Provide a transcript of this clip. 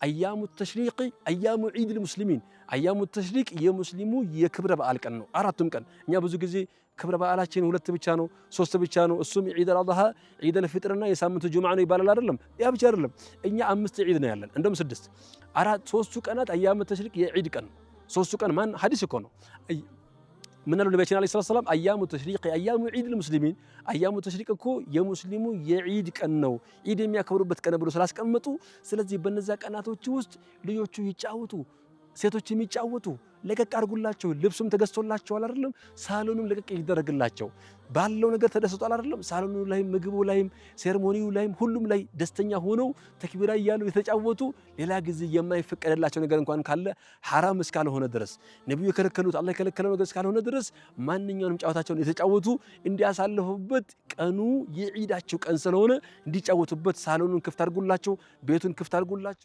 أيام التشريق أيام عيد المسلمين أيام التشريق የሙስሊሙ የክብረ በዓል ቀን ነው አራቱም ቀን እኛ ብዙ ጊዜ ክብረ በዓላችን ሁለት ብቻ ነው ሶስት ብቻ ነው እሱም ዒድ አልአድሃ ዒድ አልፍጥርና የሳምንቱ ጁምዓ ነው ይባላል አይደለም ያ ብቻ አይደለም እኛ አምስት ዒድ ነው ያለን እንደም ስድስት ሶስቱ ቀናት አያም ተሽሪቅ የዒድ ቀን ሶስቱ ቀን ማን ሐዲስ እኮ ነው من قالوا نبينا عليه الصلاة والسلام أيام التشريق أيام عيد المسلمين أيام التشريق كو يمسلمو يعيد كأنه عيد ما يكبروا بتكنبروا سلاس كمتو سلزي بنزاك أنا توجست ليوتشو يتشاوتو ሴቶች የሚጫወቱ ለቀቅ አድርጉላቸው ልብሱም ተገዝቶላቸው አይደለም ሳሎኑም ለቀቅ ይደረግላቸው ባለው ነገር ተደስቷል አይደለም ሳሎኑ ላይ ምግቡ ላይም ሴሬሞኒው ላይም ሁሉም ላይ ደስተኛ ሆነው ተክቢራ ይያሉ የተጫወቱ ሌላ ጊዜ የማይፈቀደላቸው ነገር እንኳን ካለ حرام እስካልሆነ ድረስ ነብዩ የከለከሉት አላህ የከለከለው ነገር እስካልሆነ ድረስ ማንኛውንም ጫወታቸውን የተጫወቱ እንዲያሳልፉበት ቀኑ የዒዳቸው ቀን ስለሆነ እንዲጫወቱበት ሳሎኑን ክፍት አድርጉላቸው ቤቱን ክፍት አድርጉላቸው